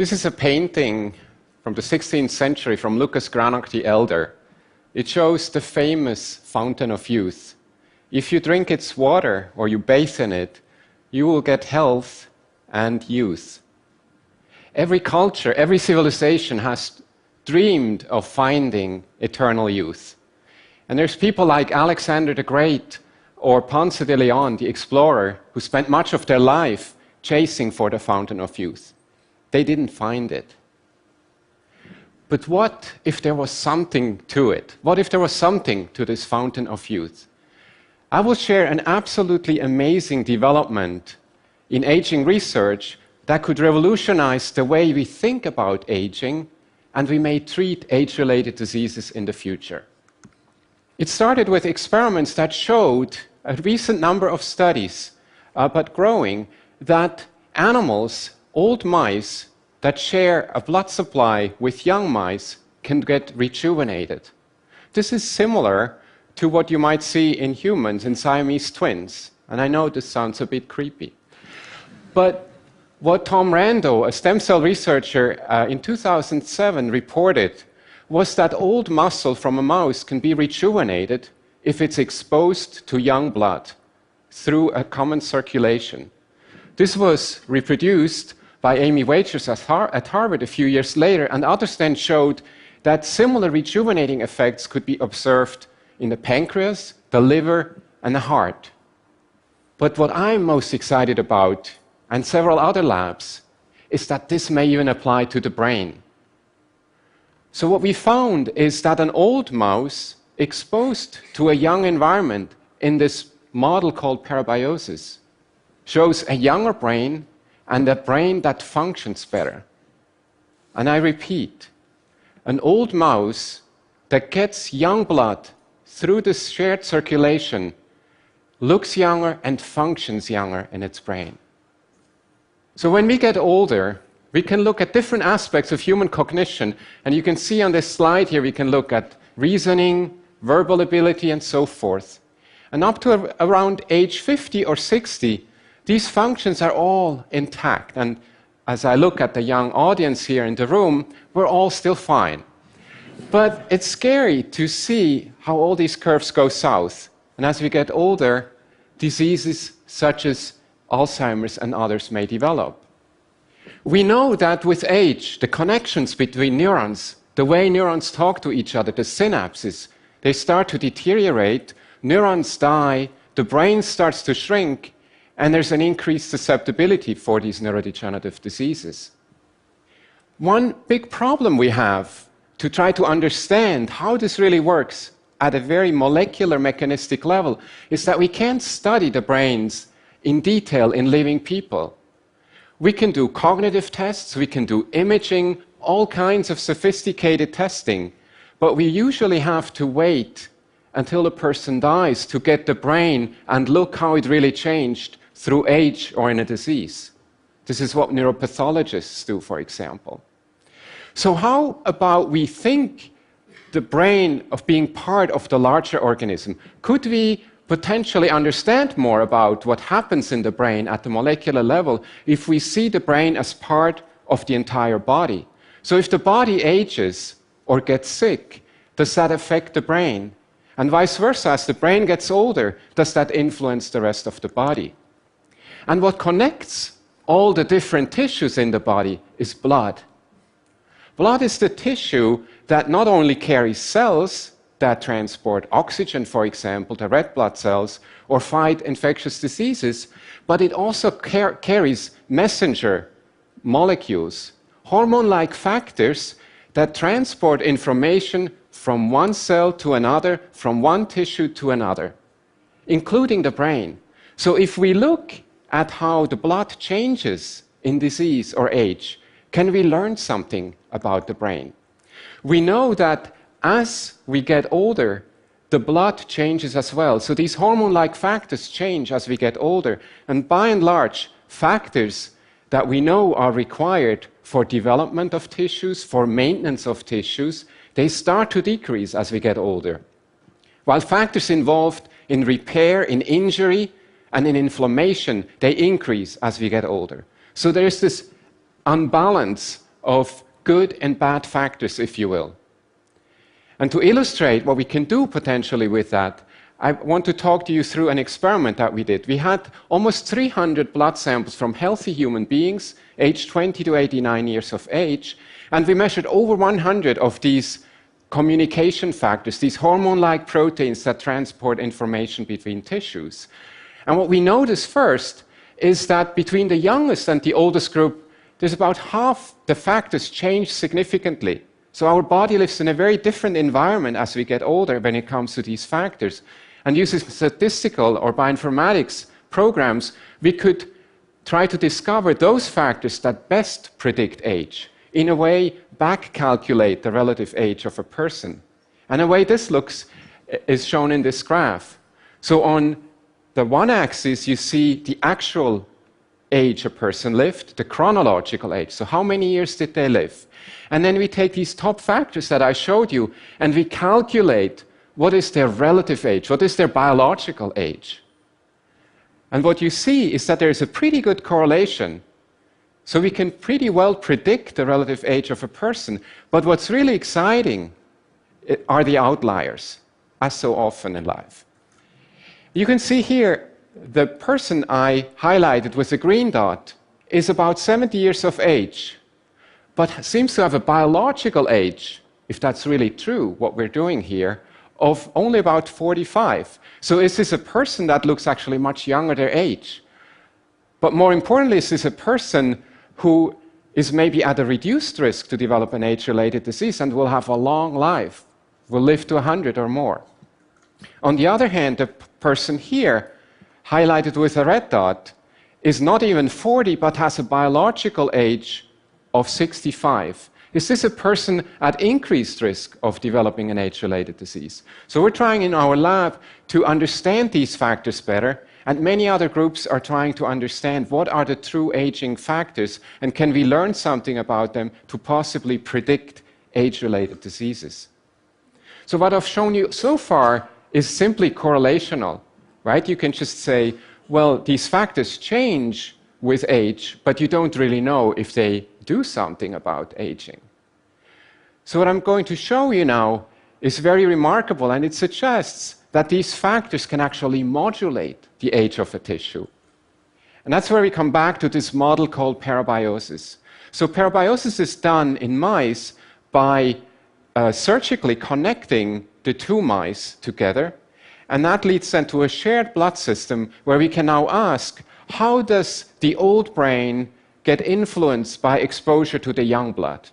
This is a painting from the 16th century from Lucas Cranach the Elder. It shows the famous fountain of youth. If you drink its water or you bathe in it, you will get health and youth. Every culture, every civilization has dreamed of finding eternal youth. And there's people like Alexander the Great or Ponce de Leon, the explorer, who spent much of their life chasing for the fountain of youth. They didn't find it. But what if there was something to it? What if there was something to this fountain of youth? I will share an absolutely amazing development in aging research that could revolutionize the way we think about aging, and we may treat age-related diseases in the future. It started with experiments that showed a recent number of studies, but growing, that animals, old mice, that share a blood supply with young mice can get rejuvenated. This is similar to what you might see in humans, in Siamese twins. And I know this sounds a bit creepy. But what Tom Rando, a stem cell researcher, in 2007 reported was that old muscle from a mouse can be rejuvenated if it's exposed to young blood through a common circulation. This was reproduced by Amy Wagers at Harvard a few years later, and others then showed that similar rejuvenating effects could be observed in the pancreas, the liver, and the heart. But what I'm most excited about, and several other labs, is that this may even apply to the brain. So what we found is that an old mouse exposed to a young environment in this model called parabiosis shows a younger brain and a brain that functions better. And I repeat, an old mouse that gets young blood through the shared circulation looks younger and functions younger in its brain. So when we get older, we can look at different aspects of human cognition, and you can see on this slide here, we can look at reasoning, verbal ability, and so forth. And up to around age 50 or 60, these functions are all intact. And as I look at the young audience here in the room, we're all still fine. But it's scary to see how all these curves go south. And as we get older, diseases such as Alzheimer's and others may develop. We know that with age, the connections between neurons, the way neurons talk to each other, the synapses, they start to deteriorate, neurons die, the brain starts to shrink, and there's an increased susceptibility for these neurodegenerative diseases. One big problem we have to try to understand how this really works at a very molecular mechanistic level is that we can't study the brains in detail in living people. We can do cognitive tests, we can do imaging, all kinds of sophisticated testing, but we usually have to wait until a person dies to get the brain and look how it really changed through age or in a disease. This is what neuropathologists do, for example. So how about we think the brain of being part of the larger organism? Could we potentially understand more about what happens in the brain at the molecular level if we see the brain as part of the entire body? So if the body ages or gets sick, does that affect the brain? And vice versa, as the brain gets older, does that influence the rest of the body? And what connects all the different tissues in the body is blood. Blood is the tissue that not only carries cells that transport oxygen, for example, the red blood cells, or fight infectious diseases, but it also carries messenger molecules, hormone-like factors that transport information from one cell to another, from one tissue to another, including the brain. So if we look at how the blood changes in disease or age, can we learn something about the brain? We know that as we get older, the blood changes as well. So these hormone-like factors change as we get older. And by and large, factors that we know are required for development of tissues, for maintenance of tissues, they start to decrease as we get older. While factors involved in repair, in injury, and in inflammation, they increase as we get older. So there's this unbalance of good and bad factors, if you will. And to illustrate what we can do potentially with that, I want to talk to you through an experiment that we did. We had almost 300 blood samples from healthy human beings, aged 20 to 89 years of age, and we measured over 100 of these communication factors, these hormone-like proteins that transport information between tissues. And what we noticed first is that between the youngest and the oldest group, there's about half the factors change significantly. So our body lives in a very different environment as we get older when it comes to these factors. And using statistical or bioinformatics programs, we could try to discover those factors that best predict age. In a way, back calculate the relative age of a person. And the way this looks is shown in this graph. So on the one axis, you see the actual age a person lived, the chronological age. So how many years did they live? And then we take these top factors that I showed you, and we calculate what is their relative age, what is their biological age. And what you see is that there is a pretty good correlation. So we can pretty well predict the relative age of a person. But what's really exciting are the outliers, as so often in life. You can see here, the person I highlighted with the green dot is about 70 years of age, but seems to have a biological age, if that's really true, what we're doing here, of only about 45. So is this a person that looks actually much younger their age? But more importantly, is this a person who is maybe at a reduced risk to develop an age-related disease and will have a long life, will live to 100 or more? On the other hand, the person here, highlighted with a red dot, is not even 40, but has a biological age of 65. Is this a person at increased risk of developing an age-related disease? So we're trying in our lab to understand these factors better, and many other groups are trying to understand what are the true aging factors, and can we learn something about them to possibly predict age-related diseases. So what I've shown you so far is simply correlational, right? You can just say, well, these factors change with age, but you don't really know if they do something about aging. So what I'm going to show you now is very remarkable, and it suggests that these factors can actually modulate the age of a tissue. And that's where we come back to this model called parabiosis. So parabiosis is done in mice by surgically connecting the two mice together, and that leads then to a shared blood system where we can now ask, how does the old brain get influenced by exposure to the young blood?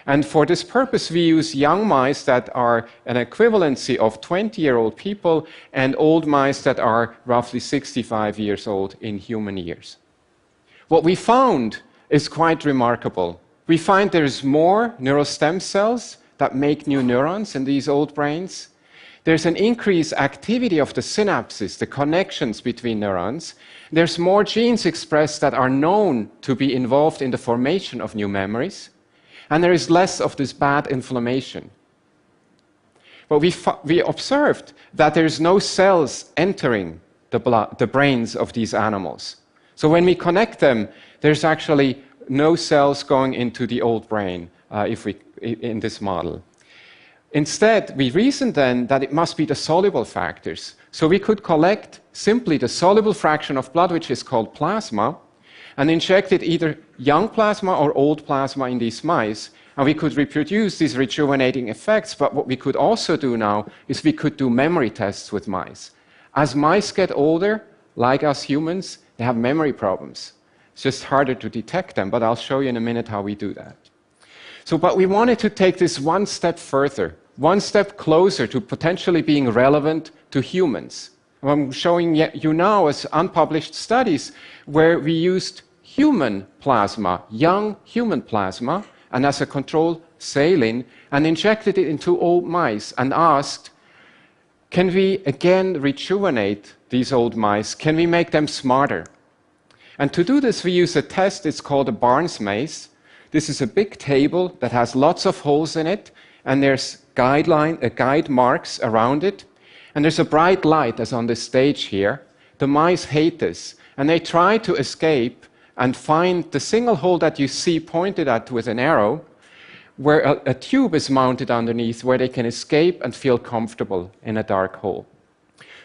And for this purpose, we use young mice that are an equivalency of 20-year-old people and old mice that are roughly 65 years old in human years. What we found is quite remarkable. We find there's more neural stem cells that make new neurons in these old brains. There's an increased activity of the synapses, the connections between neurons. There's more genes expressed that are known to be involved in the formation of new memories. And there is less of this bad inflammation. But we observed that there's no cells entering the brains of these animals. So when we connect them, there's actually no cells going into the old brain in this model. Instead, we reasoned then that it must be the soluble factors. So we could collect simply the soluble fraction of blood, which is called plasma, and injected either young plasma or old plasma in these mice, and we could reproduce these rejuvenating effects. But what we could also do now is we could do memory tests with mice. As mice get older, like us humans, they have memory problems. It's just harder to detect them, but I'll show you in a minute how we do that. But we wanted to take this one step further, one step closer to potentially being relevant to humans. I'm showing you now as unpublished studies where we used human plasma, young human plasma, and as a control saline, and injected it into old mice and asked, can we again rejuvenate these old mice? Can we make them smarter? And to do this, we use a test. It's called a Barnes maze. This is a big table that has lots of holes in it, and there's guide marks around it. And there's a bright light, as on this stage here. The mice hate this, and they try to escape and find the single hole that you see pointed at with an arrow, where a tube is mounted underneath where they can escape and feel comfortable in a dark hole.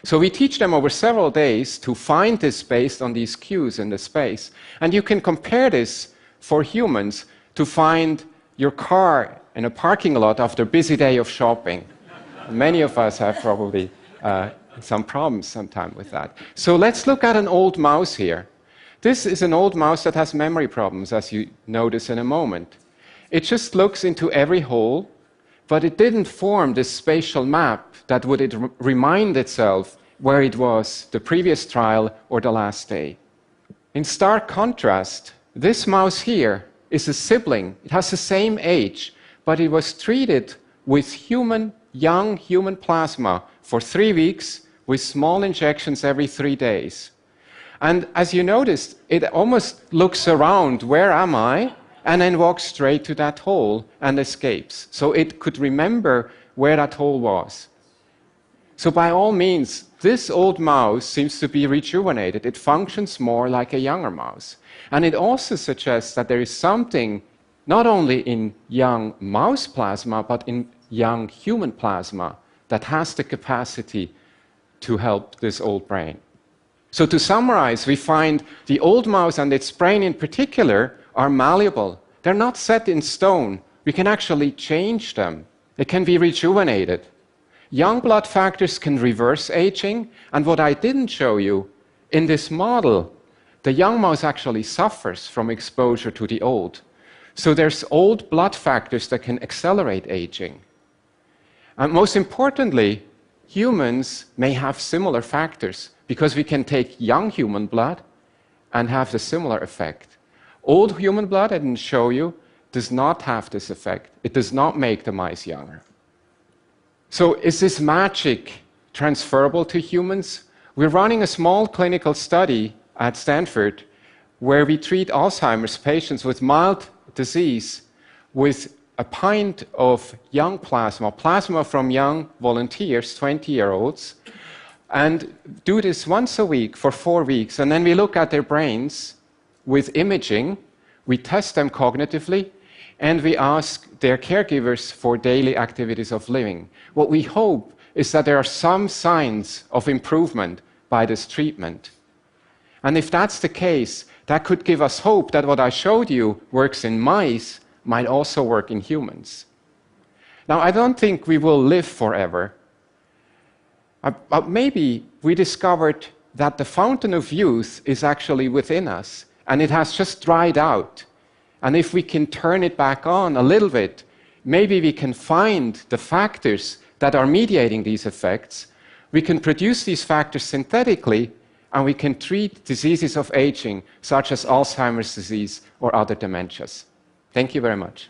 So we teach them over several days to find this based on these cues in the space. And you can compare this for humans to find your car in a parking lot after a busy day of shopping. Many of us have probably some problems sometime with that. So let's look at an old mouse here. This is an old mouse that has memory problems, as you notice in a moment. It just looks into every hole, but it didn't form this spatial map that would remind itself where it was the previous trial or the last day. In stark contrast, this mouse here is a sibling. It has the same age, but it was treated with young human plasma for 3 weeks with small injections every 3 days. And as you noticed, it almost looks around, where am I? And then walks straight to that hole and escapes. So it could remember where that hole was. So by all means, this old mouse seems to be rejuvenated. It functions more like a younger mouse. And it also suggests that there is something not only in young mouse plasma, but in young human plasma that has the capacity to help this old brain. So to summarize, we find the old mouse and its brain in particular are malleable. They're not set in stone. We can actually change them. They can be rejuvenated. Young blood factors can reverse aging, and what I didn't show you, in this model, the young mouse actually suffers from exposure to the old. So there's old blood factors that can accelerate aging. And most importantly, humans may have similar factors, because we can take young human blood and have the similar effect. Old human blood, I didn't show you, does not have this effect. It does not make the mice younger. So is this magic transferable to humans? We're running a small clinical study at Stanford where we treat Alzheimer's patients with mild disease with a pint of young plasma from young volunteers, 20-year-olds, and do this once a week for 4 weeks. And then we look at their brains with imaging, we test them cognitively, and we ask their caregivers for daily activities of living. What we hope is that there are some signs of improvement by this treatment. And if that's the case, that could give us hope that what I showed you works in mice might also work in humans. Now, I don't think we will live forever, but maybe we discovered that the fountain of youth is actually within us, and it has just dried out. And if we can turn it back on a little bit, maybe we can find the factors that are mediating these effects. We can produce these factors synthetically, and we can treat diseases of aging, such as Alzheimer's disease or other dementias. Thank you very much.